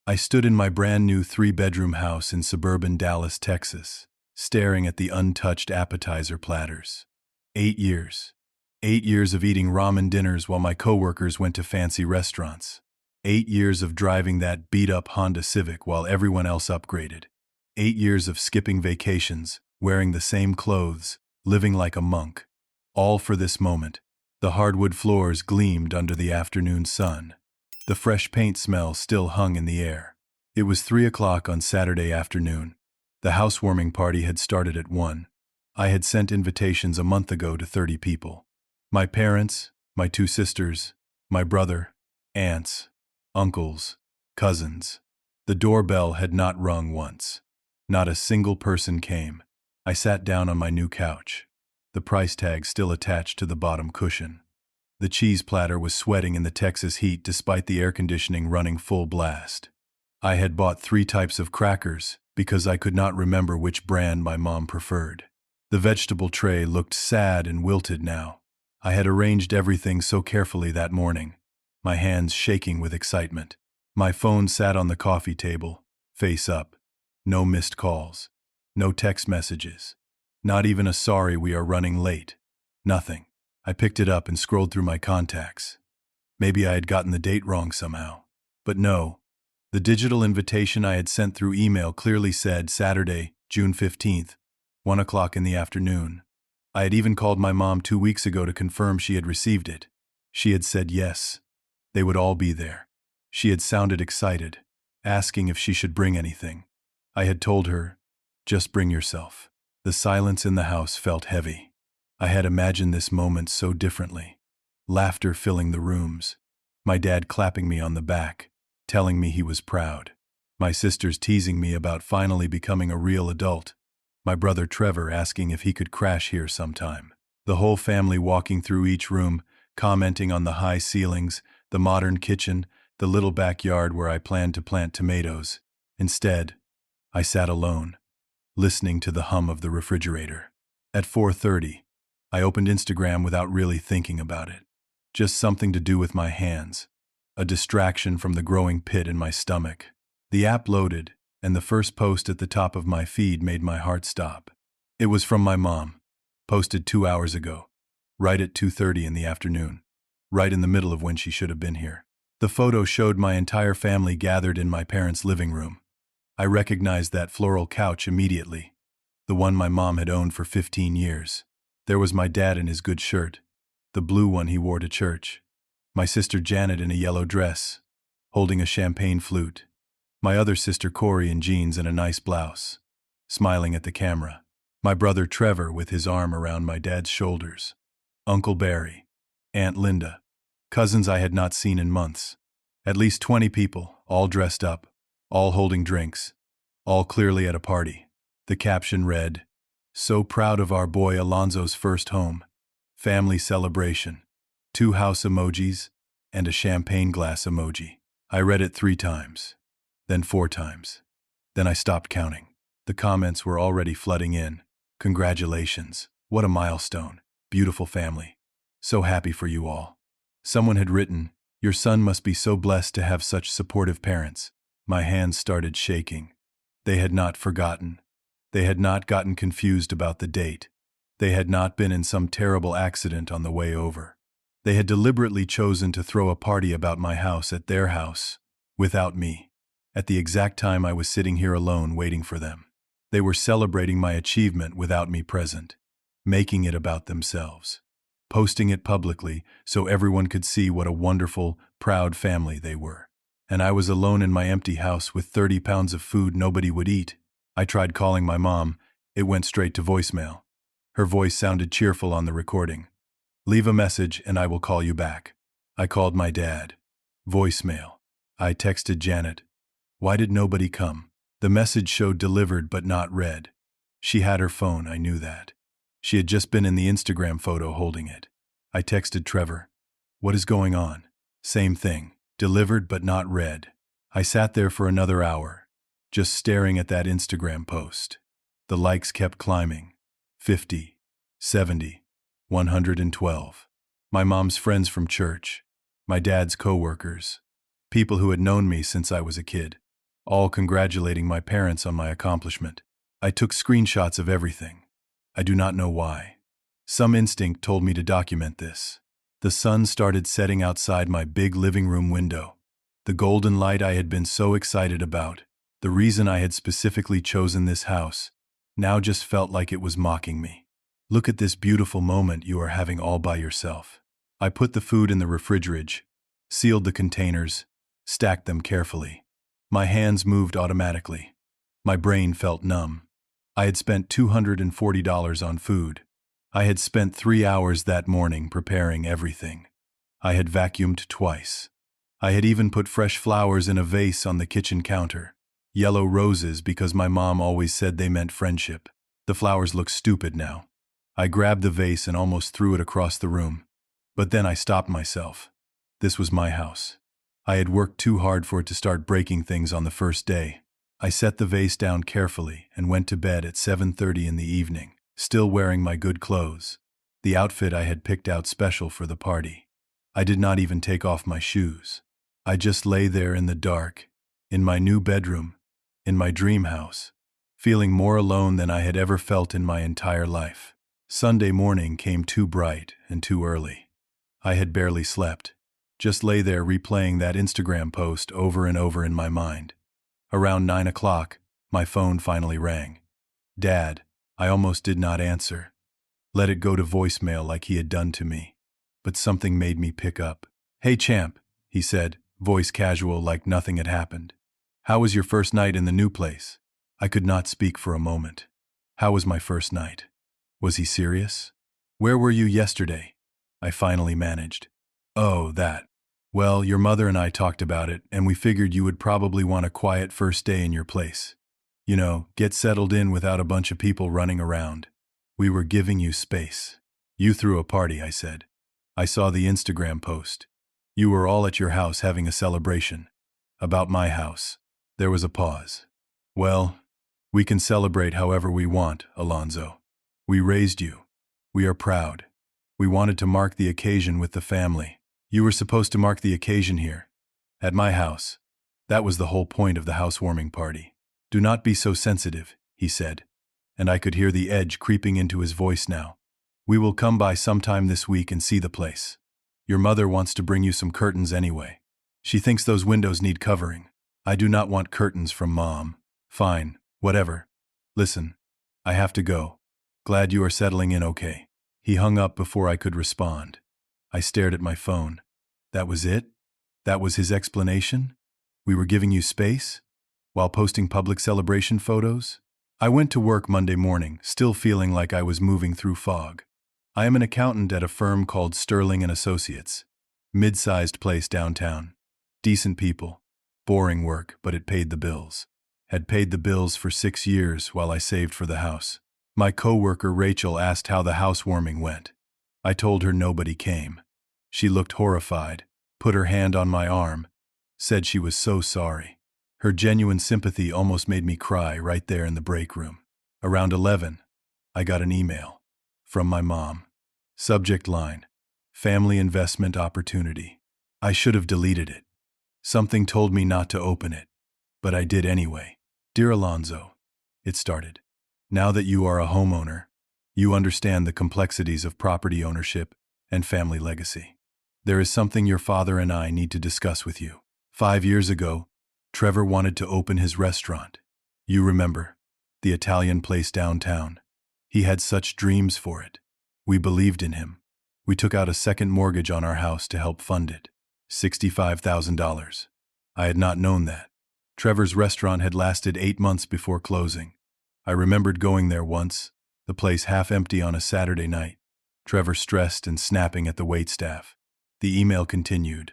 I stood in my brand new 3-bedroom house in suburban Dallas, Texas, staring at the untouched appetizer platters. 8 years. 8 years of eating ramen dinners while my coworkers went to fancy restaurants. 8 years of driving that beat-up Honda Civic while everyone else upgraded. 8 years of skipping vacations, wearing the same clothes, living like a monk. All for this moment. The hardwood floors gleamed under the afternoon sun. The fresh paint smell still hung in the air. It was 3 o'clock on Saturday afternoon. The housewarming party had started at 1. I had sent invitations a month ago to 30 people. My parents, my 2 sisters, my brother, aunts, uncles, cousins. The doorbell had not rung once. Not a single person came. I sat down on my new couch, the price tag still attached to the bottom cushion. The cheese platter was sweating in the Texas heat despite the air conditioning running full blast. I had bought 3 types of crackers because I could not remember which brand my mom preferred. The vegetable tray looked sad and wilted now. I had arranged everything so carefully that morning, my hands shaking with excitement. My phone sat on the coffee table, face up. No missed calls. No text messages. Not even a sorry we are running late. Nothing. I picked it up and scrolled through my contacts. Maybe I had gotten the date wrong somehow. But no. The digital invitation I had sent through email clearly said Saturday, June 15th, 1 o'clock in the afternoon. I had even called my mom 2 weeks ago to confirm she had received it. She had said yes. They would all be there. She had sounded excited, asking if she should bring anything. I had told her, just bring yourself. The silence in the house felt heavy. I had imagined this moment so differently. Laughter filling the rooms. My dad clapping me on the back, telling me he was proud. My sisters teasing me about finally becoming a real adult. My brother Trevor asking if he could crash here sometime. The whole family walking through each room, commenting on the high ceilings, the modern kitchen, the little backyard where I planned to plant tomatoes. Instead, I sat alone, listening to the hum of the refrigerator. At 4:30, I opened Instagram without really thinking about it. Just something to do with my hands. A distraction from the growing pit in my stomach. The app loaded, and the first post at the top of my feed made my heart stop. It was from my mom, posted 2 hours ago, right at 2:30 in the afternoon, right in the middle of when she should have been here. The photo showed my entire family gathered in my parents' living room. I recognized that floral couch immediately, the one my mom had owned for 15 years. There was my dad in his good shirt, the blue one he wore to church. My sister Janet in a yellow dress, holding a champagne flute. My other sister Corey in jeans and a nice blouse, smiling at the camera. My brother Trevor with his arm around my dad's shoulders. Uncle Barry, Aunt Linda, cousins I had not seen in months. At least 20 people, all dressed up, all holding drinks, all clearly at a party. The caption read, "So proud of our boy Alonzo's first home. Family celebration." 2 house emojis and a champagne glass emoji. I read it 3 times, then 4 times. Then I stopped counting. The comments were already flooding in. Congratulations. What a milestone. Beautiful family. So happy for you all. Someone had written, "Your son must be so blessed to have such supportive parents." My hands started shaking. They had not forgotten. They had not gotten confused about the date. They had not been in some terrible accident on the way over. They had deliberately chosen to throw a party about my house at their house, without me, at the exact time I was sitting here alone waiting for them. They were celebrating my achievement without me present, making it about themselves, posting it publicly so everyone could see what a wonderful, proud family they were. And I was alone in my empty house with 30 pounds of food nobody would eat. I tried calling my mom. It went straight to voicemail. Her voice sounded cheerful on the recording. "Leave a message and I will call you back." I called my dad. Voicemail. I texted Janet. "Why did nobody come?" The message showed delivered but not read. She had her phone, I knew that. She had just been in the Instagram photo holding it. I texted Trevor. "What is going on?" Same thing. Delivered but not read. I sat there for another hour, just staring at that Instagram post. The likes kept climbing. 50, 70, 112. My mom's friends from church. My dad's co-workers. People who had known me since I was a kid. all congratulating my parents on my accomplishment. I took screenshots of everything. I do not know why. Some instinct told me to document this. The sun started setting outside my big living room window. The golden light I had been so excited about, the reason I had specifically chosen this house, now just felt like it was mocking me. Look at this beautiful moment you are having all by yourself. I put the food in the refrigerator, sealed the containers, stacked them carefully. My hands moved automatically. My brain felt numb. I had spent $240 on food. I had spent 3 hours that morning preparing everything. I had vacuumed twice. I had even put fresh flowers in a vase on the kitchen counter. Yellow roses because my mom always said they meant friendship. The flowers looked stupid now. I grabbed the vase and almost threw it across the room. But then I stopped myself. This was my house. I had worked too hard for it to start breaking things on the first day. I set the vase down carefully and went to bed at 7:30 in the evening, still wearing my good clothes, the outfit I had picked out special for the party. I did not even take off my shoes. I just lay there in the dark, in my new bedroom, in my dream house, feeling more alone than I had ever felt in my entire life. Sunday morning came too bright and too early. I had barely slept. Just lay there replaying that Instagram post over and over in my mind. Around 9 o'clock, my phone finally rang. Dad, I almost did not answer. Let it go to voicemail like he had done to me. But something made me pick up. Hey champ, he said, voice casual like nothing had happened. How was your first night in the new place? I could not speak for a moment. How was my first night? Was he serious? Where were you yesterday? I finally managed. Oh, that. Well, your mother and I talked about it, and we figured you would probably want a quiet first day in your place. You know, get settled in without a bunch of people running around. We were giving you space. You threw a party, I said. I saw the Instagram post. You were all at your house having a celebration. About my house. There was a pause. Well, we can celebrate however we want, Alonzo. We raised you. We are proud. We wanted to mark the occasion with the family. You were supposed to mark the occasion here, at my house. That was the whole point of the housewarming party. Do not be so sensitive, he said, and I could hear the edge creeping into his voice now. We will come by sometime this week and see the place. Your mother wants to bring you some curtains anyway. She thinks those windows need covering. I do not want curtains from Mom. Fine, whatever. Listen, I have to go. Glad you are settling in okay. He hung up before I could respond. I stared at my phone. That was it? That was his explanation? We were giving you space? While posting public celebration photos? I went to work Monday morning, still feeling like I was moving through fog. I am an accountant at a firm called Sterling & Associates. Mid-sized place downtown. Decent people. Boring work, but it paid the bills. Had paid the bills for 6 years while I saved for the house. My coworker Rachel asked how the housewarming went. I told her nobody came. She looked horrified, put her hand on my arm, said she was so sorry. Her genuine sympathy almost made me cry right there in the break room. Around 11, I got an email. From my mom. Subject line: Family investment opportunity. I should have deleted it. Something told me not to open it, but I did anyway. Dear Alonzo, it started. Now that you are a homeowner, you understand the complexities of property ownership and family legacy. There is something your father and I need to discuss with you. 5 years ago, Trevor wanted to open his restaurant. You remember, the Italian place downtown. He had such dreams for it. We believed in him. We took out a second mortgage on our house to help fund it. $65,000. I had not known that. Trevor's restaurant had lasted 8 months before closing. I remembered going there once, the place half empty on a Saturday night. Trevor stressed and snapping at the waitstaff. The email continued.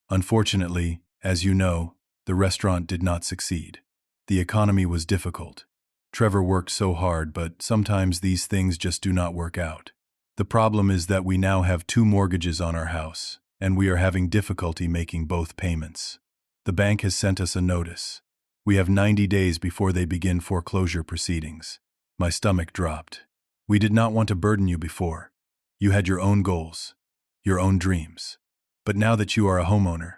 Unfortunately, as you know, the restaurant did not succeed. The economy was difficult. Trevor worked so hard, but sometimes these things just do not work out. The problem is that we now have 2 mortgages on our house, and we are having difficulty making both payments. The bank has sent us a notice. We have 90 days before they begin foreclosure proceedings. My stomach dropped. We did not want to burden you before. You had your own goals, your own dreams. But now that you are a homeowner,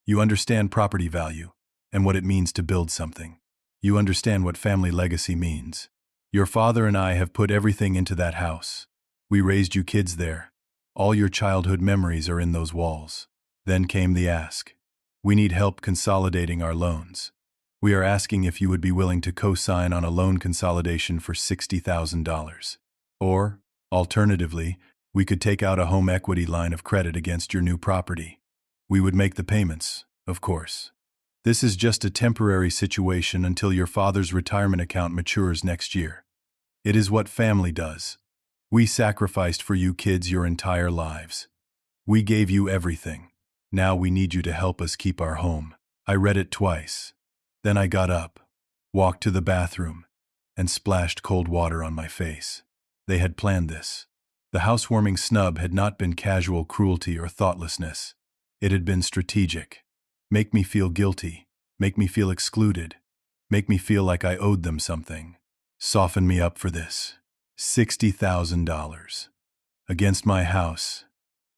you understand property value. and what it means to build something. You understand what family legacy means. Your father and I have put everything into that house. We raised you kids there. All your childhood memories are in those walls. Then came the ask. We need help consolidating our loans. We are asking if you would be willing to co-sign on a loan consolidation for $60,000. Or, alternatively, we could take out a home equity line of credit against your new property. We would make the payments, of course. This is just a temporary situation until your father's retirement account matures next year. It is what family does. We sacrificed for you kids your entire lives. We gave you everything. Now we need you to help us keep our home. I read it twice. Then I got up, walked to the bathroom, and splashed cold water on my face. They had planned this. The housewarming snub had not been casual cruelty or thoughtlessness. It had been strategic. Make me feel guilty. Make me feel excluded. Make me feel like I owed them something. Soften me up for this. $60,000. Against my house.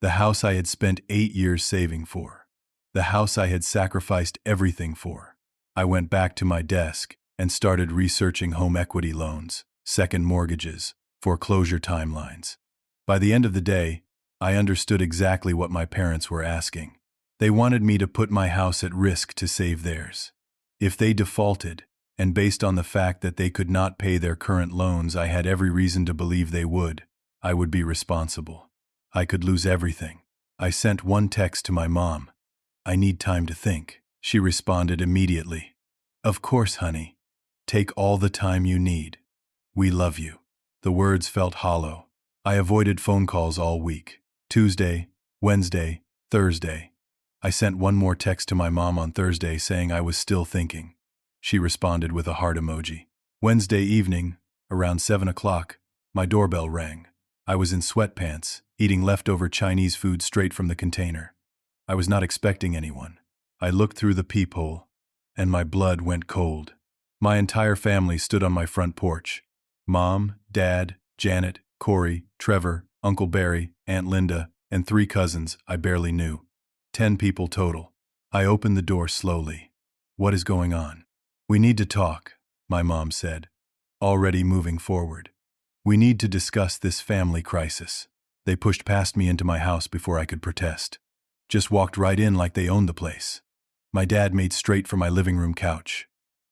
The house I had spent 8 years saving for. The house I had sacrificed everything for. I went back to my desk and started researching home equity loans, second mortgages, foreclosure timelines. By the end of the day, I understood exactly what my parents were asking. They wanted me to put my house at risk to save theirs. If they defaulted, and based on the fact that they could not pay their current loans, I had every reason to believe they would, I would be responsible. I could lose everything. I sent one text to my mom. I need time to think. She responded immediately. Of course, honey. Take all the time you need. We love you. The words felt hollow. I avoided phone calls all week. Tuesday, Wednesday, Thursday. I sent one more text to my mom on Thursday saying I was still thinking. She responded with a heart emoji. Wednesday evening, around 7 o'clock, my doorbell rang. I was in sweatpants, eating leftover Chinese food straight from the container. I was not expecting anyone. I looked through the peephole, and my blood went cold. My entire family stood on my front porch. Mom, Dad, Janet, Corey, Trevor, Uncle Barry, Aunt Linda, and 3 cousins I barely knew. 10 people total. I opened the door slowly. What is going on? We need to talk, my mom said, already moving forward. We need to discuss this family crisis. They pushed past me into my house before I could protest. Just walked right in like they owned the place. My dad made straight for my living room couch.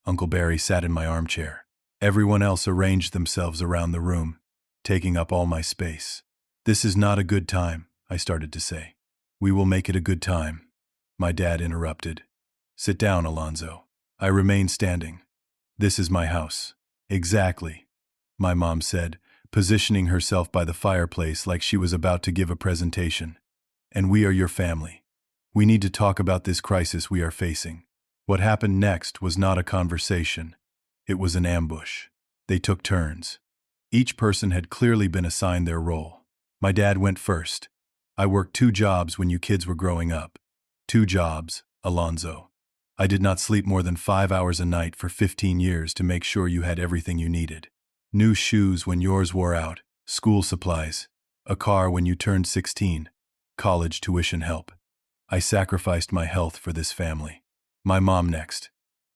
Uncle Barry sat in my armchair. Everyone else arranged themselves around the room, taking up all my space. This is not a good time, I started to say. We will make it a good time. My dad interrupted. Sit down, Alonzo. I remained standing. This is my house. Exactly, my mom said, positioning herself by the fireplace like she was about to give a presentation. And we are your family. We need to talk about this crisis we are facing. What happened next was not a conversation. It was an ambush. They took turns. Each person had clearly been assigned their role. My dad went first. I worked 2 jobs when you kids were growing up. 2 jobs, Alonzo. I did not sleep more than 5 hours a night for 15 years to make sure you had everything you needed. New shoes when yours wore out, school supplies, a car when you turned 16, college tuition help. I sacrificed my health for this family. My mom next.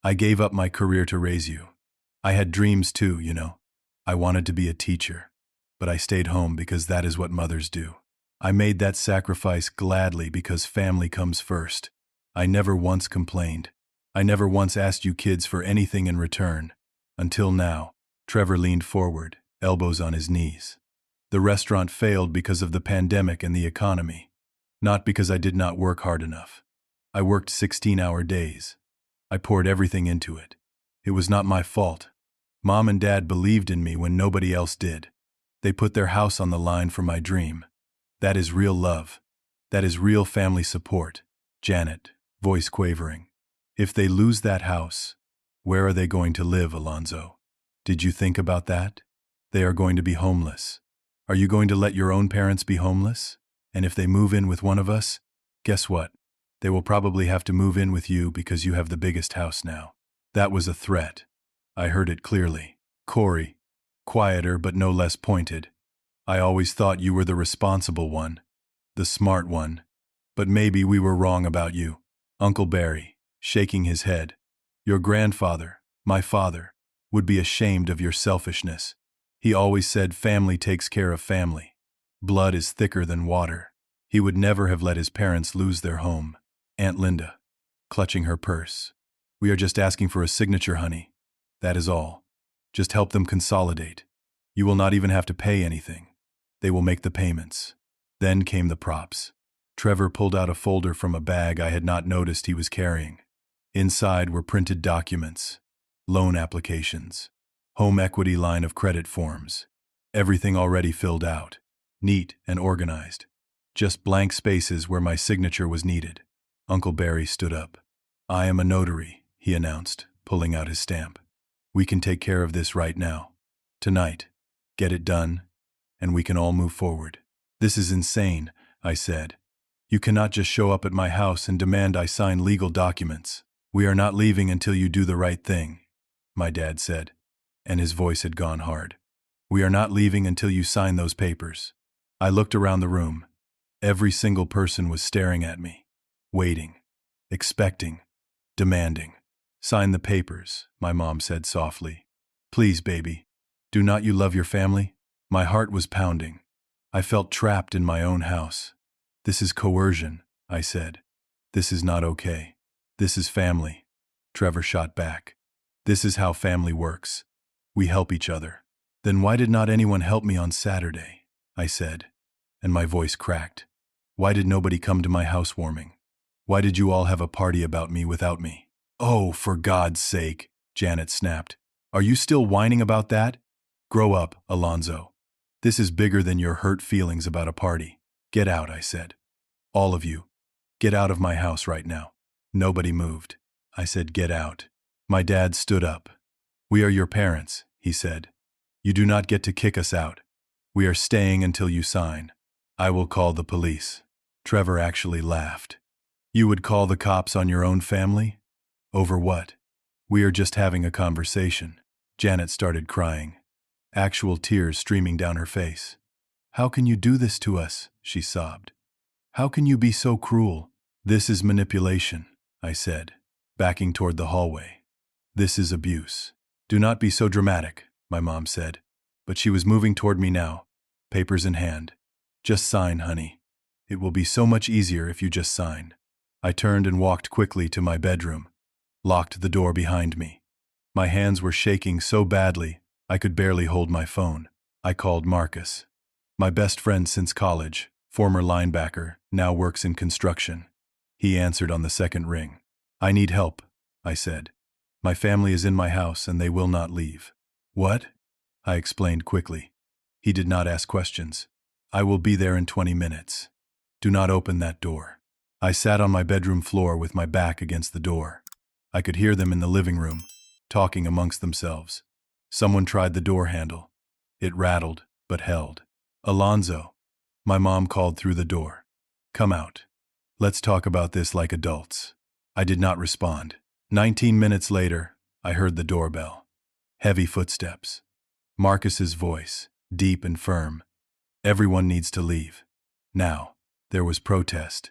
I gave up my career to raise you. I had dreams too, you know. I wanted to be a teacher, but I stayed home because that is what mothers do. I made that sacrifice gladly because family comes first. I never once complained. I never once asked you kids for anything in return. Until now. Trevor leaned forward, elbows on his knees. The restaurant failed because of the pandemic and the economy. Not because I did not work hard enough. I worked 16-hour days. I poured everything into it. It was not my fault. Mom and Dad believed in me when nobody else did. They put their house on the line for my dream. That is real love. That is real family support. Janet, voice quavering. If they lose that house, where are they going to live, Alonzo? Did you think about that? They are going to be homeless. Are you going to let your own parents be homeless? And if they move in with one of us, guess what? They will probably have to move in with you because you have the biggest house now. That was a threat. I heard it clearly. Corey, quieter but no less pointed. I always thought you were the responsible one, the smart one. But maybe we were wrong about you. Uncle Barry, shaking his head. Your grandfather, my father, would be ashamed of your selfishness. He always said family takes care of family. Blood is thicker than water. He would never have let his parents lose their home. Aunt Linda, clutching her purse. We are just asking for a signature, honey. That is all. Just help them consolidate. You will not even have to pay anything. They will make the payments. Then came the props. Trevor pulled out a folder from a bag I had not noticed he was carrying. Inside were printed documents, loan applications, home equity line of credit forms, everything already filled out, neat and organized. Just blank spaces where my signature was needed. Uncle Barry stood up. I am a notary, he announced, pulling out his stamp. We can take care of this right now. Tonight. Get it done, and we can all move forward. This is insane, I said. You cannot just show up at my house and demand I sign legal documents. We are not leaving until you do the right thing, my dad said, and his voice had gone hard. We are not leaving until you sign those papers. I looked around the room. Every single person was staring at me, waiting, expecting, demanding. Sign the papers, my mom said softly. Please, baby. Do not you love your family? My heart was pounding. I felt trapped in my own house. This is coercion, I said. This is not okay. This is family. Trevor shot back. This is how family works. We help each other. Then why did not anyone help me on Saturday? I said, and my voice cracked. Why did nobody come to my housewarming? Why did you all have a party about me without me? Oh, for God's sake, Janet snapped. Are you still whining about that? Grow up, Alonzo. This is bigger than your hurt feelings about a party. Get out, I said. All of you. Get out of my house right now. Nobody moved. I said, get out. My dad stood up. We are your parents, he said. You do not get to kick us out. We are staying until you sign. I will call the police. Trevor actually laughed. You would call the cops on your own family? Over what? We are just having a conversation. Janet started crying, actual tears streaming down her face. How can you do this to us? She sobbed. How can you be so cruel? This is manipulation, I said, backing toward the hallway. This is abuse. Do not be so dramatic, my mom said. But she was moving toward me now, papers in hand. Just sign, honey. It will be so much easier if you just sign. I turned and walked quickly to my bedroom, locked the door behind me. My hands were shaking so badly, I could barely hold my phone. I called Marcus. My best friend since college, former linebacker, now works in construction. He answered on the second ring. I need help, I said. My family is in my house and they will not leave. What? I explained quickly. He did not ask questions. I will be there in 20 minutes. Do not open that door. I sat on my bedroom floor with my back against the door. I could hear them in the living room, talking amongst themselves. Someone tried the door handle. It rattled, but held. Alonzo, my mom called through the door. Come out. Let's talk about this like adults. I did not respond. 19 minutes later, I heard the doorbell. Heavy footsteps. Marcus's voice, deep and firm. Everyone needs to leave. Now. There was protest.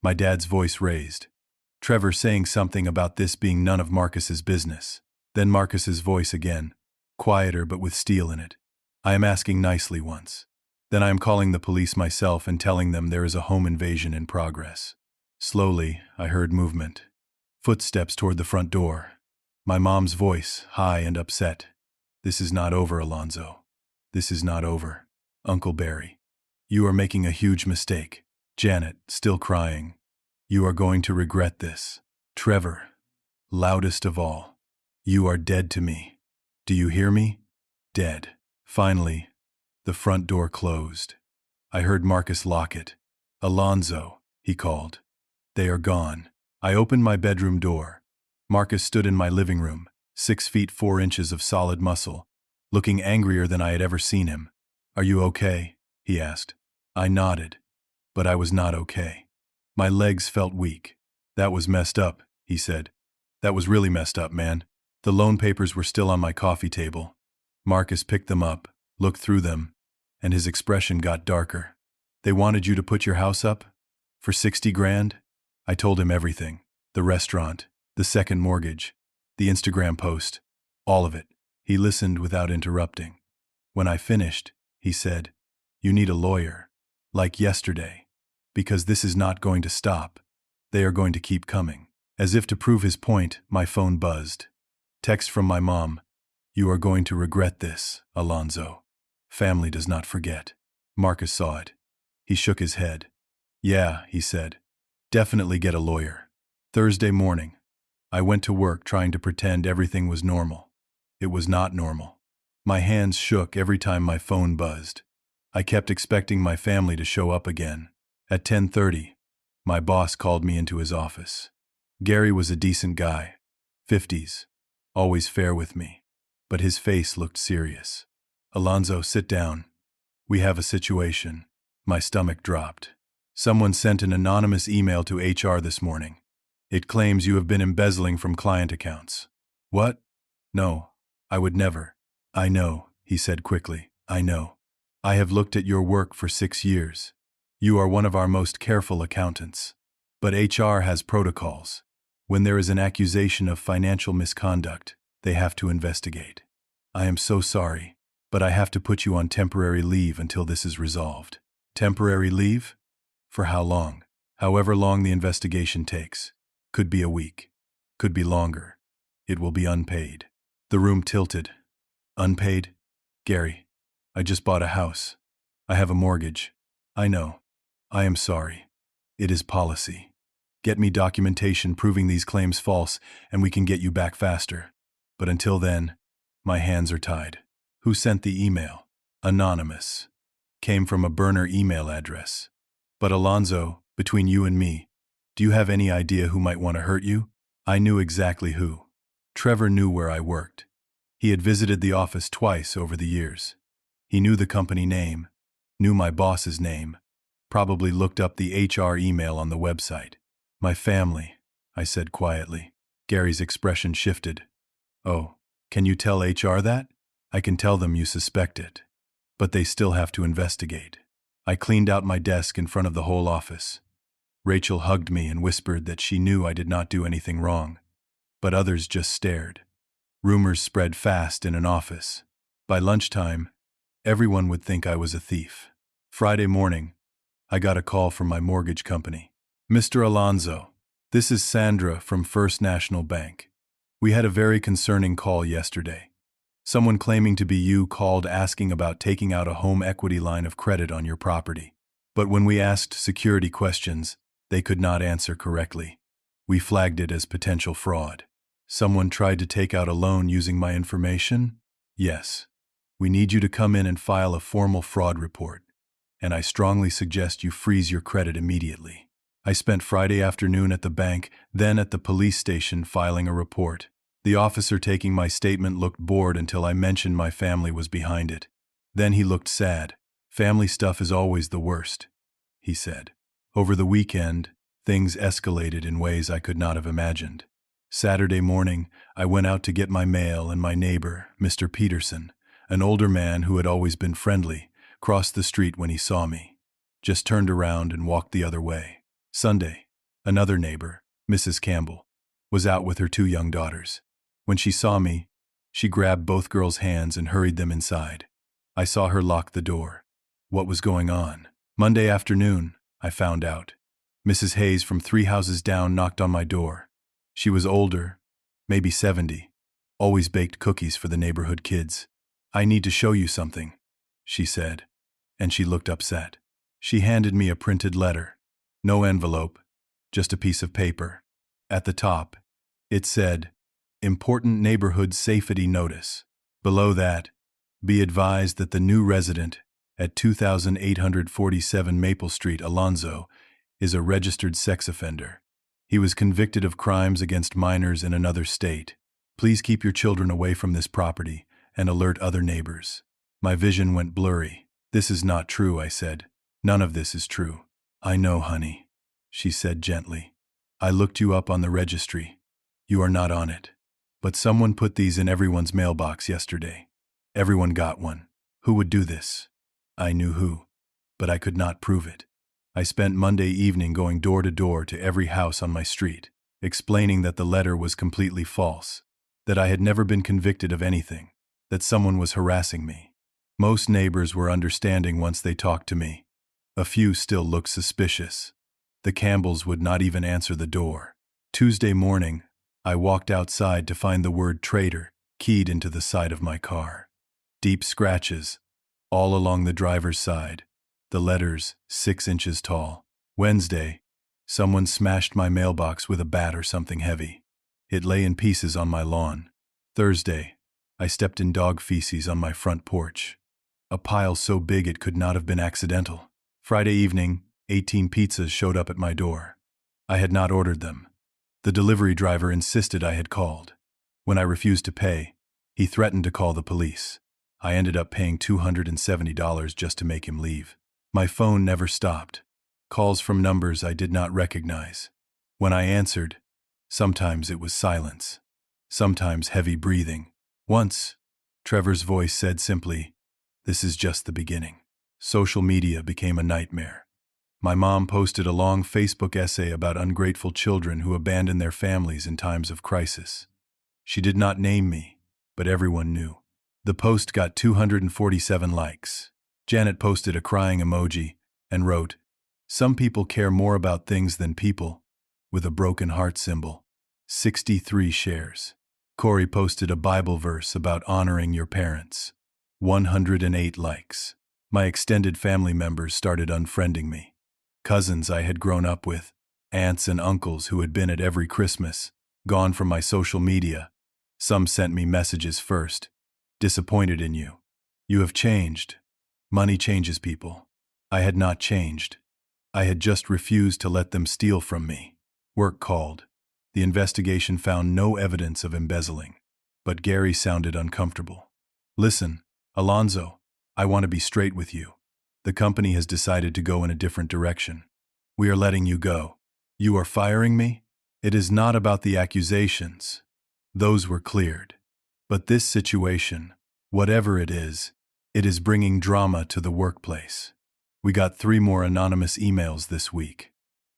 My dad's voice raised. Trevor saying something about this being none of Marcus's business. Then Marcus's voice again, quieter but with steel in it. I am asking nicely once. Then I am calling the police myself and telling them there is a home invasion in progress. Slowly, I heard movement. Footsteps toward the front door. My mom's voice, high and upset. This is not over, Alonzo. This is not over. Uncle Barry. You are making a huge mistake. Janet, still crying. You are going to regret this. Trevor, loudest of all. You are dead to me. Do you hear me? Dead. Finally, the front door closed. I heard Marcus lock it. Alonzo, he called. They are gone. I opened my bedroom door. Marcus stood in my living room, 6 feet 4 inches of solid muscle, looking angrier than I had ever seen him. Are you okay? He asked. I nodded. But I was not okay. My legs felt weak. That was messed up, he said. That was really messed up, man. The loan papers were still on my coffee table. Marcus picked them up, looked through them, and his expression got darker. They wanted you to put your house up? For 60 grand? I told him everything. The restaurant, the second mortgage, The Instagram post. All of it. He listened without interrupting. When I finished, he said, "You need a lawyer. Like yesterday. Because this is not going to stop. They are going to keep coming." As if to prove his point, my phone buzzed. Text from my mom. "You are going to regret this, Alonzo. Family does not forget." Marcus saw it. He shook his head. "Yeah," he said. "Definitely get a lawyer." Thursday morning. I went to work trying to pretend everything was normal. It was not normal. My hands shook every time my phone buzzed. I kept expecting my family to show up again. At 10:30, my boss called me into his office. Gary was a decent guy, 50s, always fair with me, but his face looked serious. "Alonzo, sit down. We have a situation." My stomach dropped. "Someone sent an anonymous email to HR this morning. It claims you have been embezzling from client accounts." "What? No, I would never." "I know," he said quickly. "I know. I have looked at your work for 6 years. You are one of our most careful accountants. But HR has protocols. When there is an accusation of financial misconduct, they have to investigate. I am so sorry, but I have to put you on temporary leave until this is resolved." "Temporary leave? For how long?" "However long the investigation takes. Could be a week. Could be longer. It will be unpaid." The room tilted. "Unpaid? Gary, I just bought a house. I have a mortgage." "I know. I am sorry. It is policy. Get me documentation proving these claims false, and we can get you back faster. But until then, my hands are tied." "Who sent the email?" "Anonymous. Came from a burner email address." "But Alonzo, between you and me, do you have any idea who might want to hurt you?" I knew exactly who. Trevor knew where I worked. He had visited the office twice over the years. He knew the company name, knew my boss's name, probably looked up the HR email on the website. "My family," I said quietly. Gary's expression shifted. "Oh, can you tell HR that?" "I can tell them you suspect it. But they still have to investigate." I cleaned out my desk in front of the whole office. Rachel hugged me and whispered that she knew I did not do anything wrong. But others just stared. Rumors spread fast in an office. By lunchtime, everyone would think I was a thief. Friday morning, I got a call from my mortgage company. "Mr. Alonzo, this is Sandra from First National Bank. We had a very concerning call yesterday. Someone claiming to be you called asking about taking out a home equity line of credit on your property. But when we asked security questions, they could not answer correctly. We flagged it as potential fraud." "Someone tried to take out a loan using my information?" "Yes. We need you to come in and file a formal fraud report. And I strongly suggest you freeze your credit immediately." I spent Friday afternoon at the bank, then at the police station filing a report. The officer taking my statement looked bored until I mentioned my family was behind it. Then he looked sad. "Family stuff is always the worst," he said. Over the weekend, things escalated in ways I could not have imagined. Saturday morning, I went out to get my mail and my neighbor, Mr. Peterson, an older man who had always been friendly, crossed the street when he saw me. Just turned around and walked the other way. Sunday, another neighbor, Mrs. Campbell, was out with her 2 young daughters. When she saw me, she grabbed both girls' hands and hurried them inside. I saw her lock the door. What was going on? Monday afternoon, I found out. Mrs. Hayes from 3 houses down knocked on my door. She was older, maybe 70, always baked cookies for the neighborhood kids. "I need to show you something," she said, and she looked upset. She handed me a printed letter. No envelope, just a piece of paper. At the top, it said, "Important Neighborhood Safety Notice." Below that, "Be advised that the new resident at 2847 Maple Street, Alonzo, is a registered sex offender. He was convicted of crimes against minors in another state. Please keep your children away from this property and alert other neighbors." My vision went blurry. "This is not true," I said. "None of this is true." "I know, honey," she said gently. "I looked you up on the registry. You are not on it. But someone put these in everyone's mailbox yesterday. Everyone got one. Who would do this?" I knew who, but I could not prove it. I spent Monday evening going door to door to every house on my street, explaining that the letter was completely false. that I had never been convicted of anything, that someone was harassing me. Most neighbors were understanding once they talked to me. A few still looked suspicious. The Campbells would not even answer the door. Tuesday morning, I walked outside to find the word traitor keyed into the side of my car. Deep scratches, all along the driver's side, the letters 6 inches tall. Wednesday, someone smashed my mailbox with a bat or something heavy. It lay in pieces on my lawn. Thursday, I stepped in dog feces on my front porch. A pile so big it could not have been accidental. Friday evening, 18 pizzas showed up at my door. I had not ordered them. The delivery driver insisted I had called. When I refused to pay, he threatened to call the police. I ended up paying $270 just to make him leave. My phone never stopped. Calls from numbers I did not recognize. When I answered, sometimes it was silence, sometimes heavy breathing. Once, Trevor's voice said simply, "This is just the beginning." Social media became a nightmare. My mom posted a long Facebook essay about ungrateful children who abandon their families in times of crisis. She did not name me, but everyone knew. The post got 247 likes. Janet posted a crying emoji and wrote, "Some people care more about things than people," with a broken heart symbol. 63 shares. Corey posted a Bible verse about honoring your parents. 108 likes. My extended family members started unfriending me. Cousins I had grown up with, aunts and uncles who had been at every Christmas, gone from my social media. Some sent me messages first. "Disappointed in you. You have changed. Money changes people." I had not changed. I had just refused to let them steal from me. Work called. The investigation found no evidence of embezzling. But Gary sounded uncomfortable. "Listen, Alonzo, I want to be straight with you. The company has decided to go in a different direction. We are letting you go. You are firing me? It is not about the accusations. Those were cleared. But this situation, whatever it is bringing drama to the workplace." We got 3 more anonymous emails this week.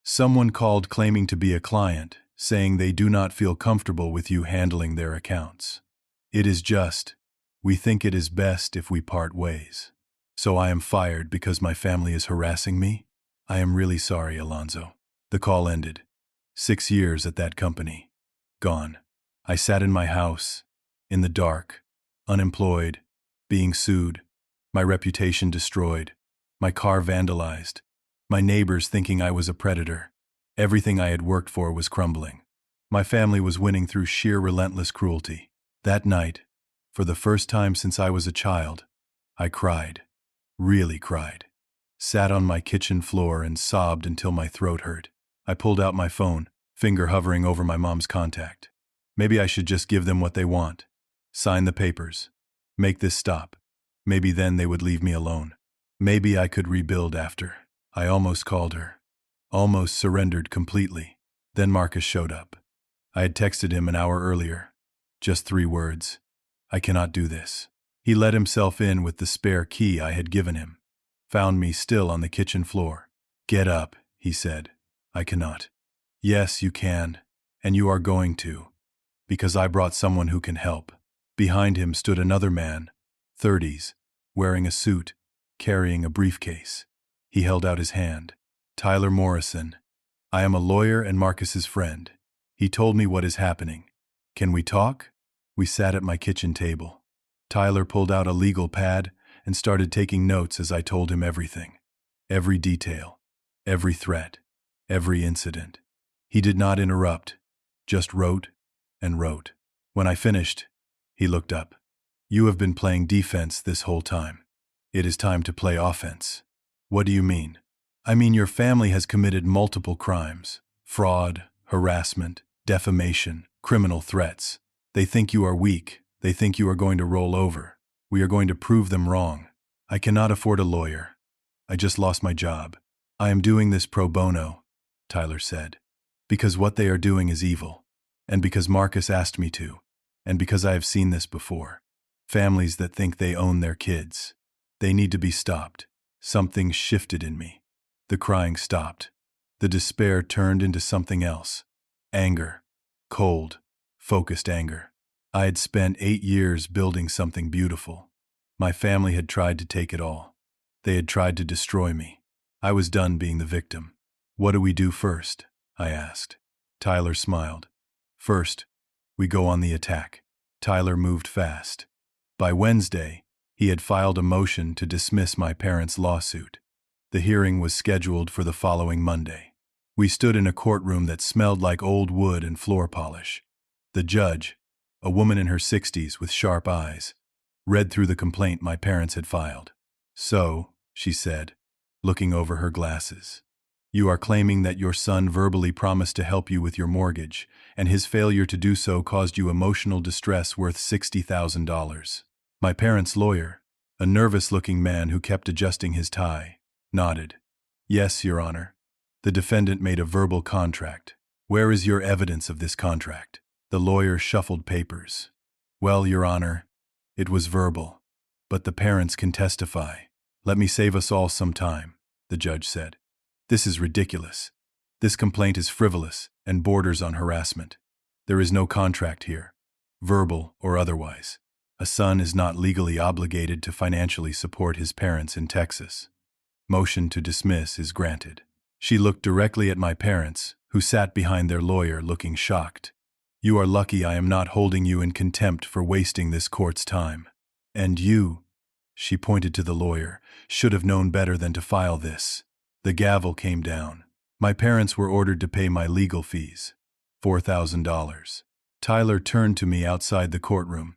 Someone called claiming to be a client, saying they do not feel comfortable with you handling their accounts. "It is just, we think it is best if we part ways. So I am fired because my family is harassing me? I am really sorry, Alonzo." The call ended. 6 years at that company. Gone. I sat in my house, in the dark, unemployed, being sued, my reputation destroyed, my car vandalized, my neighbors thinking I was a predator. Everything I had worked for was crumbling. My family was winning through sheer relentless cruelty. That night, for the first time since I was a child, I cried. Really cried. Sat on my kitchen floor and sobbed until my throat hurt. I pulled out my phone, finger hovering over my mom's contact. Maybe I should just give them what they want. Sign the papers. Make this stop. Maybe then they would leave me alone. Maybe I could rebuild after. I almost called her. Almost surrendered completely. Then Marcus showed up. I had texted him an hour earlier. Just 3 words. "I cannot do this." He let himself in with the spare key I had given him. Found me still on the kitchen floor. "Get up," he said. "I cannot." "Yes, you can. And you are going to. Because I brought someone who can help." Behind him stood another man, 30s, wearing a suit, carrying a briefcase. He held out his hand. "Tyler Morrison. I am a lawyer and Marcus's friend. He told me what is happening. Can we talk?" We sat at my kitchen table. Tyler pulled out a legal pad and started taking notes as I told him everything. Every detail, every threat, every incident. He did not interrupt, just wrote and wrote. When I finished, he looked up. "You have been playing defense this whole time. It is time to play offense." "What do you mean?" "I mean your family has committed multiple crimes. Fraud, harassment, defamation, criminal threats. They think you are weak. They think you are going to roll over. We are going to prove them wrong. I cannot afford a lawyer. I just lost my job. I am doing this pro bono," Tyler said. "Because what they are doing is evil. And because Marcus asked me to. And because I have seen this before. Families that think they own their kids. They need to be stopped." Something shifted in me. The crying stopped. The despair turned into something else. Anger. Cold, focused anger. I had spent 8 years building something beautiful. My family had tried to take it all. They had tried to destroy me. I was done being the victim. "What do we do first?" I asked. Tyler smiled. "First, we go on the attack." Tyler moved fast. By Wednesday, he had filed a motion to dismiss my parents' lawsuit. The hearing was scheduled for the following Monday. We stood in a courtroom that smelled like old wood and floor polish. The judge, a woman in her 60s with sharp eyes, read through the complaint my parents had filed. "So," she said, looking over her glasses, "you are claiming that your son verbally promised to help you with your mortgage, and his failure to do so caused you emotional distress worth $60,000. My parents' lawyer, a nervous-looking man who kept adjusting his tie, nodded. "Yes, Your Honor. The defendant made a verbal contract. Where is your evidence of this contract?" The lawyer shuffled papers. "Well, Your Honor, it was verbal, but the parents can testify." "Let me save us all some time," the judge said. "This is ridiculous. This complaint is frivolous and borders on harassment. There is no contract here, verbal or otherwise. A son is not legally obligated to financially support his parents in Texas. Motion to dismiss is granted." She looked directly at my parents, who sat behind their lawyer looking shocked. "You are lucky I am not holding you in contempt for wasting this court's time. And you," she pointed to the lawyer, "should have known better than to file this." The gavel came down. My parents were ordered to pay my legal fees, $4,000. Tyler turned to me outside the courtroom.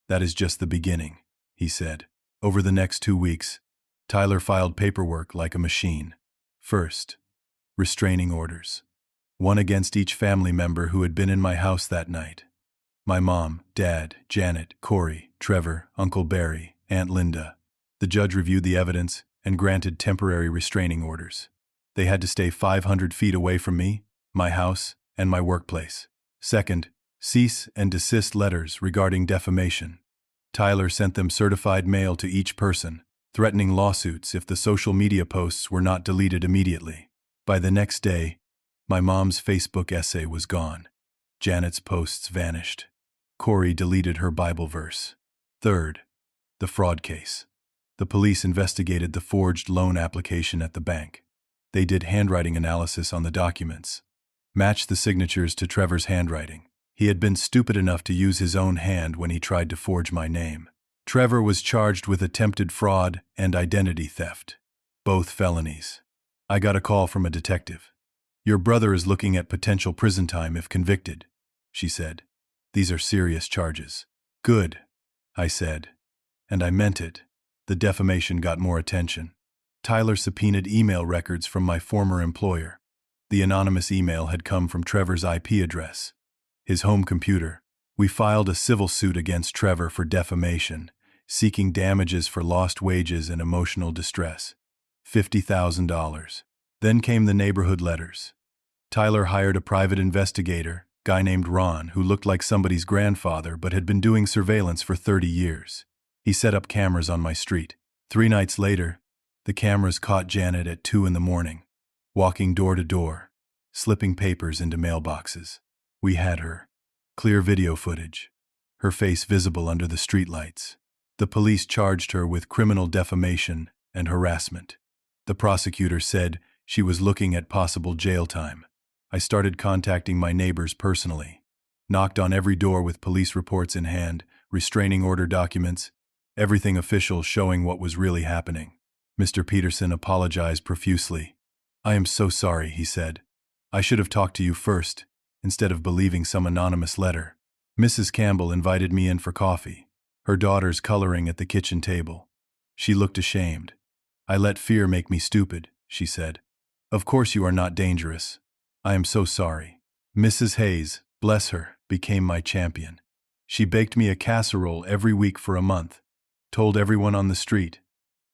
"That is just the beginning," he said. Over the next 2 weeks, Tyler filed paperwork like a machine. First, restraining orders. One against each family member who had been in my house that night. My mom, Dad, Janet, Corey, Trevor, Uncle Barry, Aunt Linda. The judge reviewed the evidence and granted temporary restraining orders. They had to stay 500 feet away from me, my house, and my workplace. Second, cease and desist letters regarding defamation. Tyler sent them certified mail to each person, threatening lawsuits if the social media posts were not deleted immediately. By the next day, my mom's Facebook essay was gone. Janet's posts vanished. Corey deleted her Bible verse. Third, the fraud case. The police investigated the forged loan application at the bank. They did handwriting analysis on the documents, matched the signatures to Trevor's handwriting. He had been stupid enough to use his own hand when he tried to forge my name. Trevor was charged with attempted fraud and identity theft, both felonies. I got a call from a detective. "Your brother is looking at potential prison time if convicted," she said. "These are serious charges." "Good," I said. And I meant it. The defamation got more attention. Tyler subpoenaed email records from my former employer. The anonymous email had come from Trevor's IP address, his home computer. We filed a civil suit against Trevor for defamation, seeking damages for lost wages and emotional distress. $50,000. Then came the neighborhood letters. Tyler hired a private investigator, guy named Ron, who looked like somebody's grandfather but had been doing surveillance for 30 years. He set up cameras on my street. 3 nights later, the cameras caught Janet at 2 a.m, walking door to door, slipping papers into mailboxes. We had her. Clear video footage. Her face visible under the streetlights. The police charged her with criminal defamation and harassment. The prosecutor said she was looking at possible jail time. I started contacting my neighbors personally. Knocked on every door with police reports in hand, restraining order documents, everything official showing what was really happening. Mr. Peterson apologized profusely. "I am so sorry," he said. "I should have talked to you first, instead of believing some anonymous letter." Mrs. Campbell invited me in for coffee, her daughters coloring at the kitchen table. She looked ashamed. "I let fear make me stupid," she said. "Of course you are not dangerous. I am so sorry." Mrs. Hayes, bless her, became my champion. She baked me a casserole every week for a month, told everyone on the street,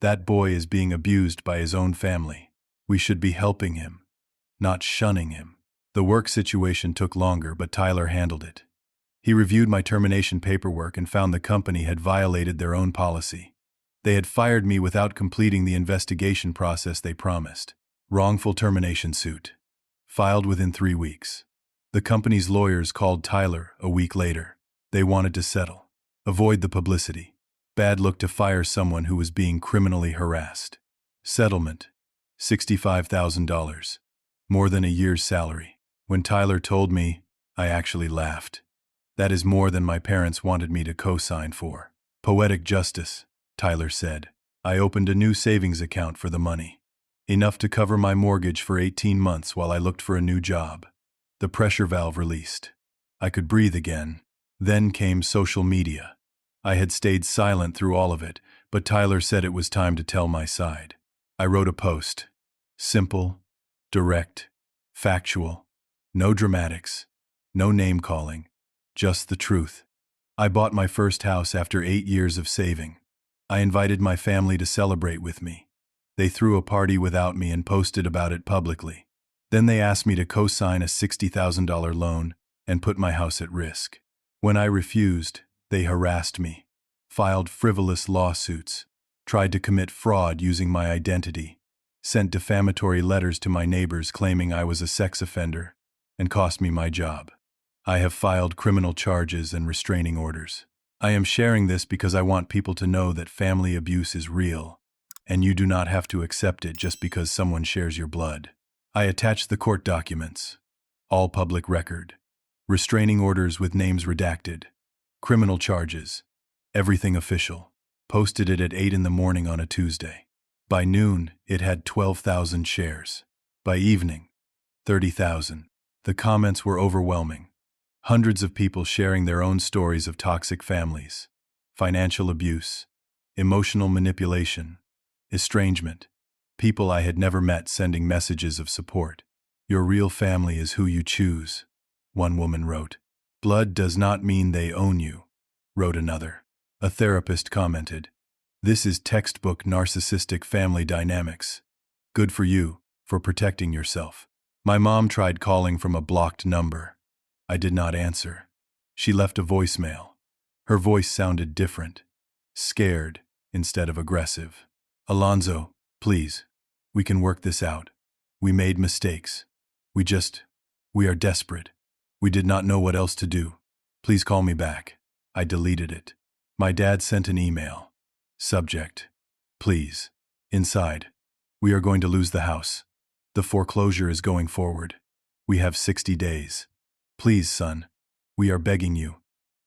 "That boy is being abused by his own family. We should be helping him, not shunning him." The work situation took longer, but Tyler handled it. He reviewed my termination paperwork and found the company had violated their own policy. They had fired me without completing the investigation process they promised. Wrongful termination suit. Filed within 3 weeks. The company's lawyers called Tyler a week later. They wanted to settle. Avoid the publicity. Bad look to fire someone who was being criminally harassed. Settlement. $65,000. More than a year's salary. When Tyler told me, I actually laughed. That is more than my parents wanted me to co-sign for. Poetic justice, Tyler said. I opened a new savings account for the money. Enough to cover my mortgage for 18 months while I looked for a new job. The pressure valve released. I could breathe again. Then came social media. I had stayed silent through all of it, but Tyler said it was time to tell my side. I wrote a post. Simple, direct, factual. No dramatics. No name-calling. Just the truth. I bought my first house after 8 years of saving. I invited my family to celebrate with me. They threw a party without me and posted about it publicly. Then they asked me to co-sign a $60,000 loan and put my house at risk. When I refused, they harassed me, filed frivolous lawsuits, tried to commit fraud using my identity, sent defamatory letters to my neighbors claiming I was a sex offender, and cost me my job. I have filed criminal charges and restraining orders. I am sharing this because I want people to know that family abuse is real, and you do not have to accept it just because someone shares your blood. I attached the court documents. All public record. Restraining orders with names redacted. Criminal charges. Everything official. Posted it at 8 in the morning on a Tuesday. By noon, it had 12,000 shares. By evening, 30,000. The comments were overwhelming. Hundreds of people sharing their own stories of toxic families, financial abuse, emotional manipulation, estrangement. People I had never met sending messages of support. Your real family is who you choose, one woman wrote. Blood does not mean they own you, wrote another. A therapist commented, this is textbook narcissistic family dynamics. Good for you, for protecting yourself. My mom tried calling from a blocked number. I did not answer. She left a voicemail. Her voice sounded different, scared instead of aggressive. Alonzo, please, we can work this out. We made mistakes. We are desperate. We did not know what else to do. Please call me back. I deleted it. My dad sent an email. Subject, please. Inside, we are going to lose the house. The foreclosure is going forward. We have 60 days. Please, son, we are begging you.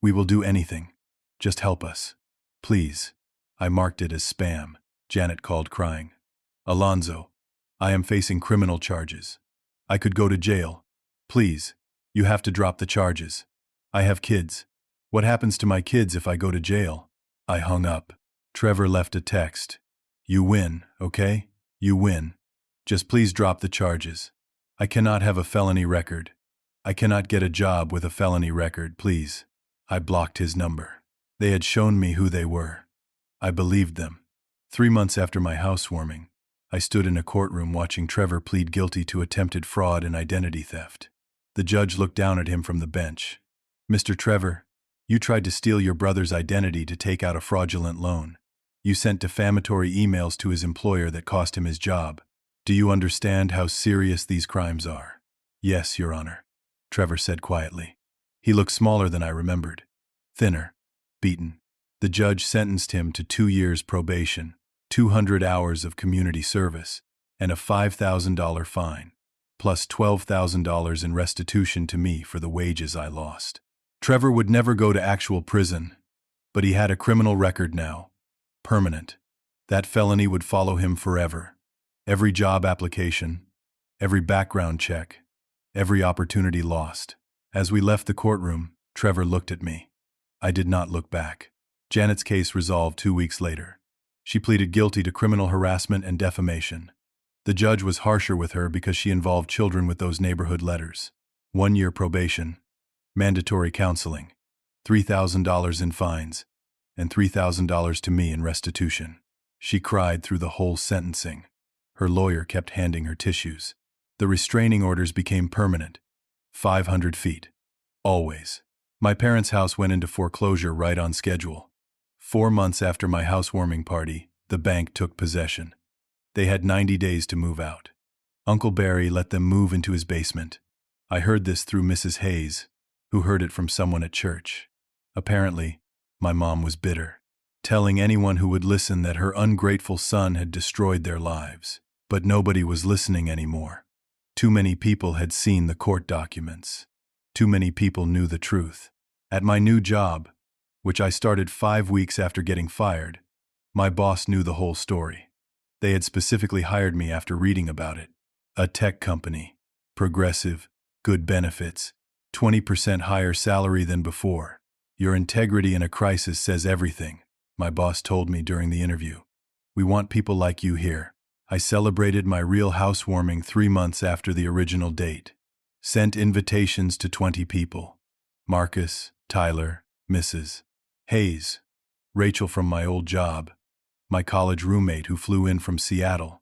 We will do anything. Just help us. Please. I marked it as spam. Janet called crying. Alonzo, I am facing criminal charges. I could go to jail. Please, you have to drop the charges. I have kids. What happens to my kids if I go to jail? I hung up. Trevor left a text. You win, okay? You win. Just please drop the charges. I cannot have a felony record. I cannot get a job with a felony record, please. I blocked his number. They had shown me who they were. I believed them. 3 months after my housewarming, I stood in a courtroom watching Trevor plead guilty to attempted fraud and identity theft. The judge looked down at him from the bench. Mr. Trevor, you tried to steal your brother's identity to take out a fraudulent loan. You sent defamatory emails to his employer that cost him his job. Do you understand how serious these crimes are? Yes, Your Honor, Trevor said quietly. He looked smaller than I remembered. Thinner. Beaten. The judge sentenced him to 2 years probation, 200 hours of community service, and a $5,000 fine, plus $12,000 in restitution to me for the wages I lost. Trevor would never go to actual prison, but he had a criminal record now. Permanent. That felony would follow him forever. Every job application, every background check, every opportunity lost. As we left the courtroom, Trevor looked at me. I did not look back. Janet's case resolved 2 weeks later. She pleaded guilty to criminal harassment and defamation. The judge was harsher with her because she involved children with those neighborhood letters. 1 year probation, mandatory counseling, $3,000 in fines, and $3,000 to me in restitution. She cried through the whole sentencing. Her lawyer kept handing her tissues. The restraining orders became permanent. 500 feet. Always. My parents' house went into foreclosure right on schedule. 4 months after my housewarming party, the bank took possession. They had 90 days to move out. Uncle Barry let them move into his basement. I heard this through Mrs. Hayes, who heard it from someone at church. Apparently, my mom was bitter, telling anyone who would listen that her ungrateful son had destroyed their lives. But nobody was listening anymore. Too many people had seen the court documents. Too many people knew the truth. At my new job, which I started 5 weeks after getting fired, my boss knew the whole story. They had specifically hired me after reading about it. A tech company, progressive, good benefits, 20% higher salary than before. Your integrity in a crisis says everything, my boss told me during the interview. We want people like you here. I celebrated my real housewarming 3 months after the original date. Sent invitations to 20 people. Marcus, Tyler, Mrs. Hayes, Rachel from my old job, my college roommate who flew in from Seattle,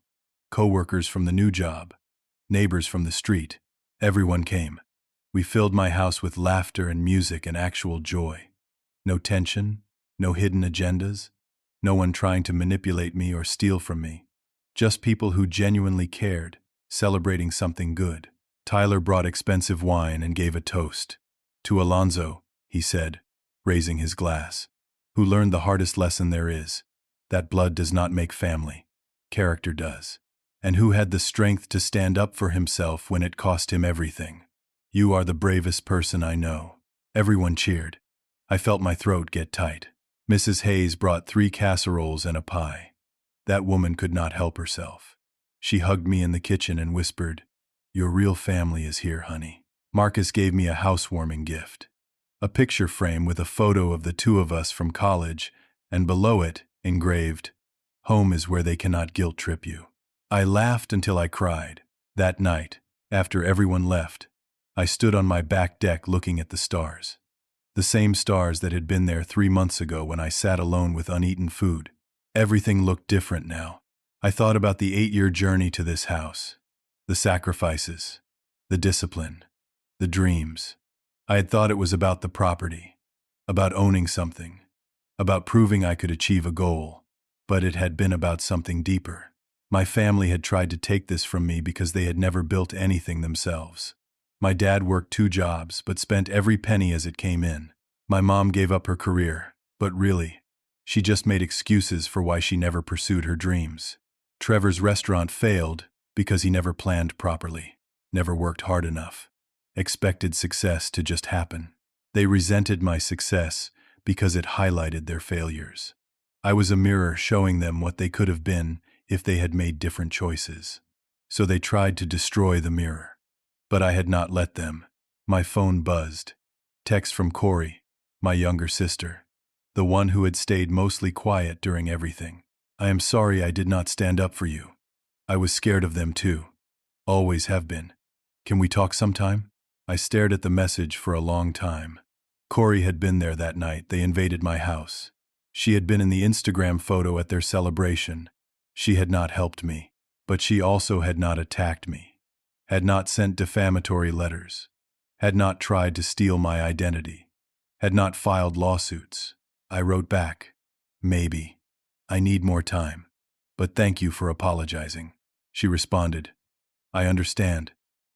co-workers from the new job, neighbors from the street. Everyone came. We filled my house with laughter and music and actual joy. No tension, no hidden agendas, no one trying to manipulate me or steal from me. Just people who genuinely cared, celebrating something good. Tyler brought expensive wine and gave a toast. To Alonzo, he said, raising his glass, who learned the hardest lesson there is, that blood does not make family, character does, and who had the strength to stand up for himself when it cost him everything. You are the bravest person I know. Everyone cheered. I felt my throat get tight. Mrs. Hayes brought 3 casseroles and a pie. That woman could not help herself. She hugged me in the kitchen and whispered, "Your real family is here, honey." Marcus gave me a housewarming gift. A picture frame with a photo of the 2 of us from college, and below it, engraved, "Home is where they cannot guilt-trip you." I laughed until I cried. That night, after everyone left, I stood on my back deck looking at the stars. The same stars that had been there 3 months ago when I sat alone with uneaten food. Everything looked different now. I thought about the 8-year journey to this house, the sacrifices, the discipline, the dreams. I had thought it was about the property, about owning something, about proving I could achieve a goal, but it had been about something deeper. My family had tried to take this from me because they had never built anything themselves. My dad worked 2 jobs, but spent every penny as it came in. My mom gave up her career, but really, she just made excuses for why she never pursued her dreams. Trevor's restaurant failed because he never planned properly, never worked hard enough, expected success to just happen. They resented my success because it highlighted their failures. I was a mirror showing them what they could have been if they had made different choices. So they tried to destroy the mirror. But I had not let them. My phone buzzed. Text from Corey, my younger sister, the one who had stayed mostly quiet during everything. "I am sorry I did not stand up for you. I was scared of them too. Always have been. Can we talk sometime?" I stared at the message for a long time. Corey had been there that night. They invaded my house. She had been in the Instagram photo at their celebration. She had not helped me, but she also had not attacked me, had not sent defamatory letters, had not tried to steal my identity, had not filed lawsuits. I wrote back, "Maybe. I need more time, but thank you for apologizing." She responded, "I understand.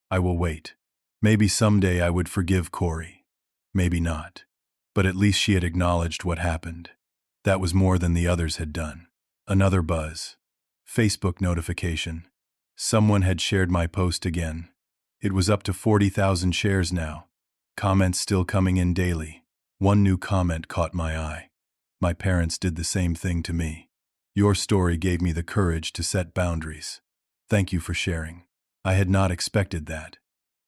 I will wait. Maybe someday I would forgive Corey. Maybe not. But at least she had acknowledged what happened. That was more than the others had done." Another buzz. Facebook notification. Someone had shared my post again. It was up to 40,000 shares now. Comments still coming in daily. One new comment caught my eye. "My parents did the same thing to me. Your story gave me the courage to set boundaries. Thank you for sharing." I had not expected that.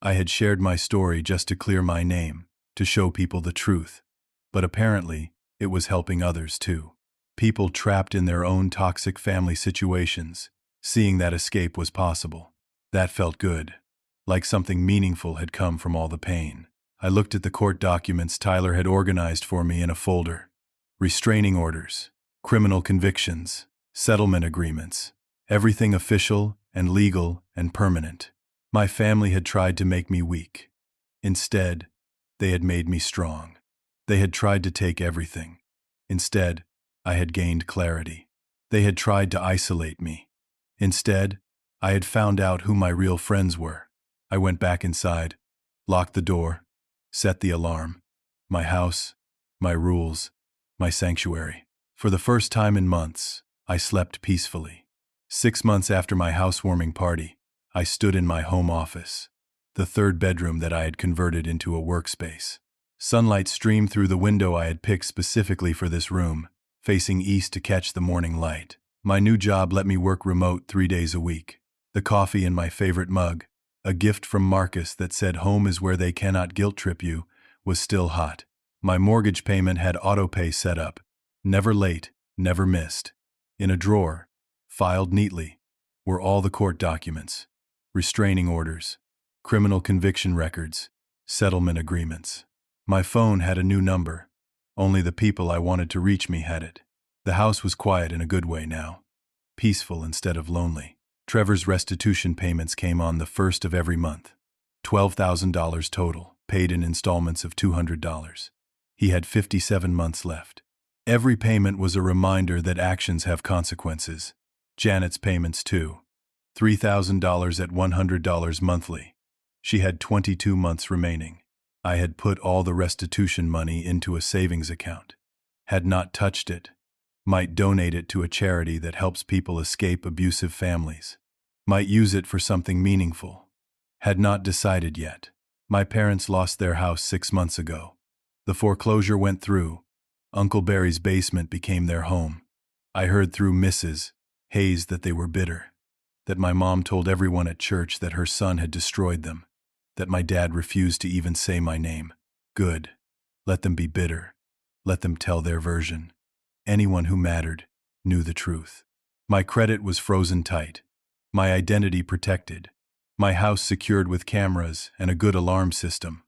I had shared my story just to clear my name, to show people the truth. But apparently, it was helping others too. People trapped in their own toxic family situations, seeing that escape was possible. That felt good, like something meaningful had come from all the pain. I looked at the court documents Tyler had organized for me in a folder. Restraining orders, criminal convictions, settlement agreements, everything official and legal and permanent. My family had tried to make me weak. Instead, they had made me strong. They had tried to take everything. Instead, I had gained clarity. They had tried to isolate me. Instead, I had found out who my real friends were. I went back inside, locked the door, set the alarm. My house, my rules, my sanctuary. For the first time in months, I slept peacefully. 6 months after my housewarming party, I stood in my home office, the third bedroom that I had converted into a workspace. Sunlight streamed through the window I had picked specifically for this room, facing east to catch the morning light. My new job let me work remote 3 days a week. The coffee in my favorite mug, a gift from Marcus that said home is where they cannot guilt-trip you, was still hot. My mortgage payment had autopay set up, never late, never missed. In a drawer, filed neatly, were all the court documents, restraining orders, criminal conviction records, settlement agreements. My phone had a new number. Only the people I wanted to reach me had it. The house was quiet in a good way now, peaceful instead of lonely. Trevor's restitution payments came on the first of every month. $12,000 total, paid in installments of $200. He had 57 months left. Every payment was a reminder that actions have consequences. Janet's payments too. $3,000 at $100 monthly. She had 22 months remaining. I had put all the restitution money into a savings account. Had not touched it. Might donate it to a charity that helps people escape abusive families. Might use it for something meaningful. Had not decided yet. My parents lost their house 6 months ago. The foreclosure went through. Uncle Barry's basement became their home. I heard through Mrs. Hayes that they were bitter. That my mom told everyone at church that her son had destroyed them. That my dad refused to even say my name. Good. Let them be bitter. Let them tell their version. Anyone who mattered knew the truth. My credit was frozen tight. My identity protected. My house secured with cameras and a good alarm system.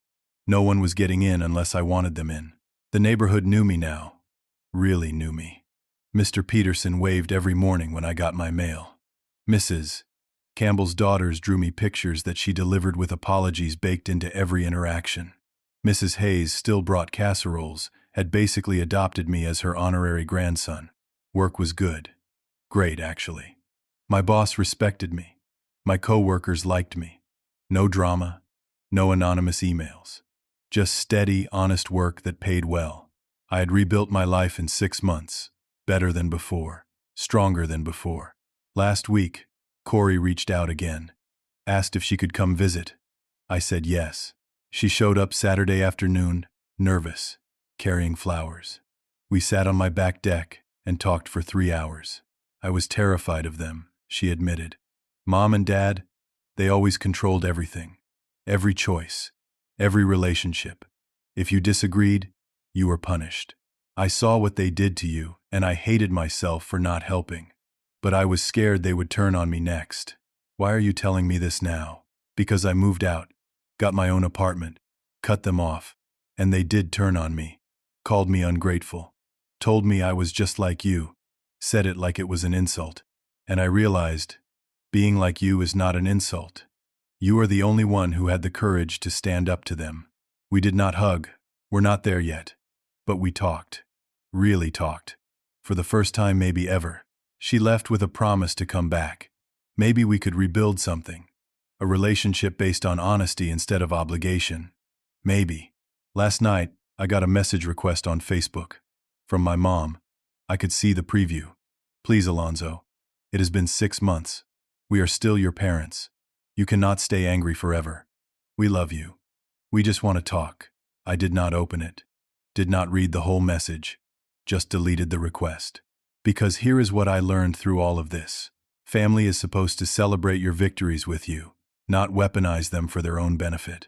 No one was getting in unless I wanted them in. The neighborhood knew me now. Really knew me. Mr. Peterson waved every morning when I got my mail. Mrs. Campbell's daughters drew me pictures that she delivered with apologies baked into every interaction. Mrs. Hayes still brought casseroles, had basically adopted me as her honorary grandson. Work was good. Great, actually. My boss respected me. My co-workers liked me. No drama, no anonymous emails. Just steady, honest work that paid well. I had rebuilt my life in 6 months. Better than before. Stronger than before. Last week, Corey reached out again. Asked if she could come visit. I said yes. She showed up Saturday afternoon, nervous, carrying flowers. We sat on my back deck and talked for 3 hours. I was terrified of them, she admitted. Mom and Dad, they always controlled everything. Every choice. Every relationship. If you disagreed, you were punished. I saw what they did to you, and I hated myself for not helping. But I was scared they would turn on me next. Why are you telling me this now? Because I moved out, got my own apartment, cut them off, and they did turn on me. Called me ungrateful. Told me I was just like you. Said it like it was an insult. And I realized, being like you is not an insult. You are the only one who had the courage to stand up to them. We did not hug. We're not there yet. But we talked. Really talked. For the first time maybe ever. She left with a promise to come back. Maybe we could rebuild something. A relationship based on honesty instead of obligation. Maybe. Last night, I got a message request on Facebook. From my mom. I could see the preview. Please, Alonzo. It has been 6 months. We are still your parents. You cannot stay angry forever. We love you. We just want to talk. I did not open it. Did not read the whole message. Just deleted the request. Because here is what I learned through all of this. Family is supposed to celebrate your victories with you, not weaponize them for their own benefit.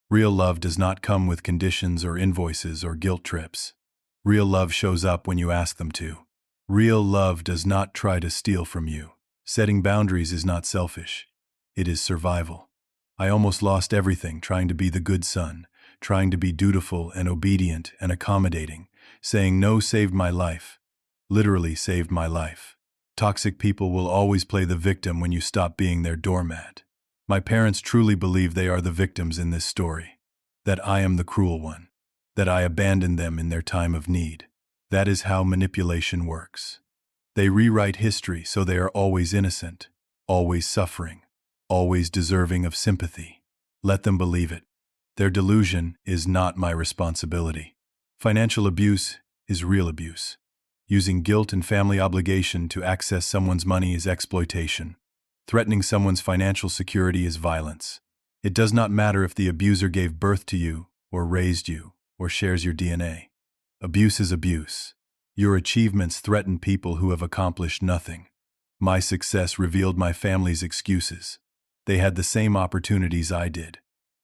Real love does not come with conditions or invoices or guilt trips. Real love shows up when you ask them to. Real love does not try to steal from you. Setting boundaries is not selfish. It is survival. I almost lost everything trying to be the good son, trying to be dutiful and obedient and accommodating. Saying no saved my life. Literally saved my life. Toxic people will always play the victim when you stop being their doormat. My parents truly believe they are the victims in this story. That I am the cruel one. That I abandoned them in their time of need. That is how manipulation works. They rewrite history so they are always innocent, always suffering, always deserving of sympathy. Let them believe it. Their delusion is not my responsibility. Financial abuse is real abuse. Using guilt and family obligation to access someone's money is exploitation. Threatening someone's financial security is violence. It does not matter if the abuser gave birth to you, or raised you, or shares your DNA. Abuse is abuse. Your achievements threaten people who have accomplished nothing. My success revealed my family's excuses. They had the same opportunities I did.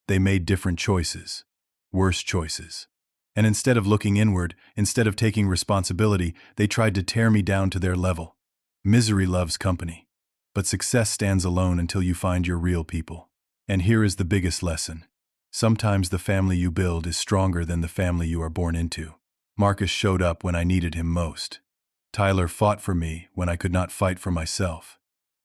They made different choices. Worse choices. And instead of looking inward, instead of taking responsibility, they tried to tear me down to their level. Misery loves company. But success stands alone until you find your real people. And here is the biggest lesson. Sometimes the family you build is stronger than the family you are born into. Marcus showed up when I needed him most. Tyler fought for me when I could not fight for myself.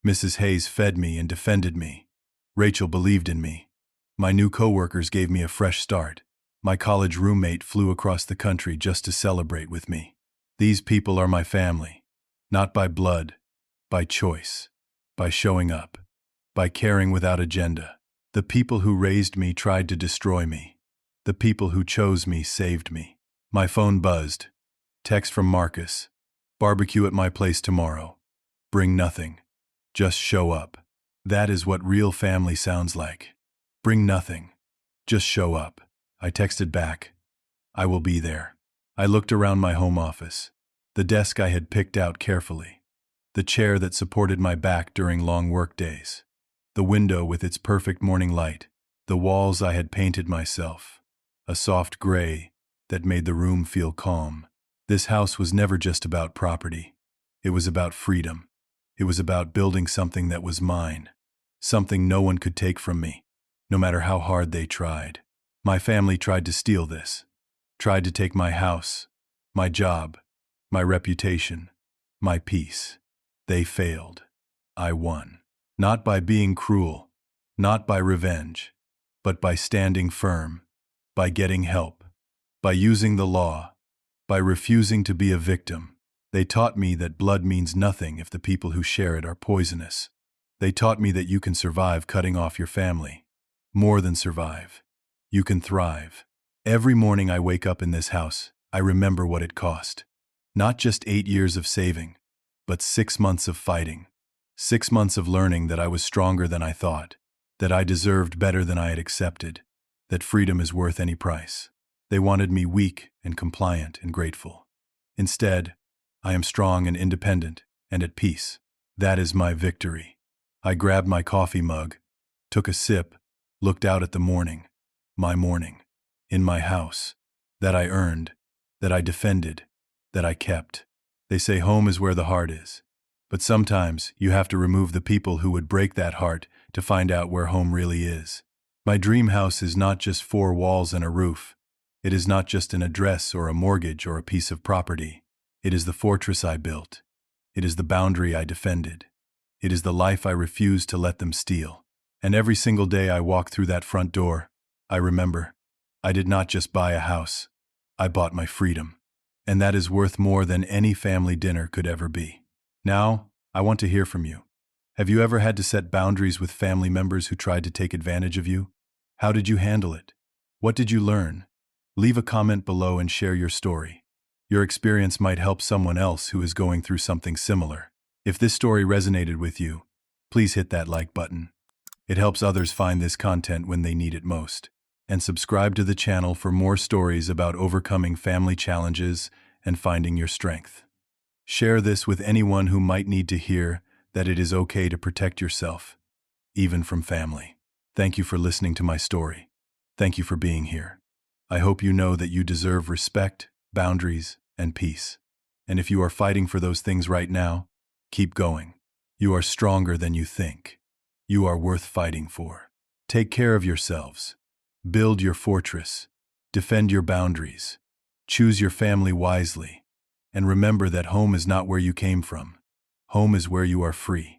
Mrs. Hayes fed me and defended me. Rachel believed in me. My new coworkers gave me a fresh start. My college roommate flew across the country just to celebrate with me. These people are my family. Not by blood, by choice, by showing up, by caring without agenda. The people who raised me tried to destroy me. The people who chose me saved me. My phone buzzed. Text from Marcus. Barbecue at my place tomorrow. Bring nothing. Just show up. That is what real family sounds like. Bring nothing. Just show up. I texted back. I will be there. I looked around my home office. The desk I had picked out carefully. The chair that supported my back during long work days. The window with its perfect morning light. The walls I had painted myself. A soft gray that made the room feel calm. This house was never just about property. It was about freedom. It was about building something that was mine. Something no one could take from me, no matter how hard they tried. My family tried to steal this. Tried to take my house, my job, my reputation, my peace. They failed. I won. Not by being cruel, not by revenge, but by standing firm, by getting help, by using the law, by refusing to be a victim. They taught me that blood means nothing if the people who share it are poisonous. They taught me that you can survive cutting off your family. More than survive. You can thrive. Every morning I wake up in this house, I remember what it cost. Not just 8 years of saving, but 6 months of fighting. 6 months of learning that I was stronger than I thought, that I deserved better than I had accepted, that freedom is worth any price. They wanted me weak and compliant and grateful. Instead, I am strong and independent and at peace. That is my victory. I grabbed my coffee mug, took a sip, looked out at the morning, my morning, in my house, that I earned, that I defended, that I kept. They say home is where the heart is. But sometimes you have to remove the people who would break that heart to find out where home really is. My dream house is not just 4 walls and a roof. It is not just an address or a mortgage or a piece of property. It is the fortress I built. It is the boundary I defended. It is the life I refused to let them steal. And every single day I walk through that front door, I remember, I did not just buy a house. I bought my freedom. And that is worth more than any family dinner could ever be. Now, I want to hear from you. Have you ever had to set boundaries with family members who tried to take advantage of you? How did you handle it? What did you learn? Leave a comment below and share your story. Your experience might help someone else who is going through something similar. If this story resonated with you, please hit that like button. It helps others find this content when they need it most. And subscribe to the channel for more stories about overcoming family challenges and finding your strength. Share this with anyone who might need to hear that it is okay to protect yourself, even from family. Thank you for listening to my story. Thank you for being here. I hope you know that you deserve respect, boundaries, and peace. And if you are fighting for those things right now, keep going. You are stronger than you think. You are worth fighting for. Take care of yourselves. Build your fortress. Defend your boundaries. Choose your family wisely. And remember that home is not where you came from. Home is where you are free.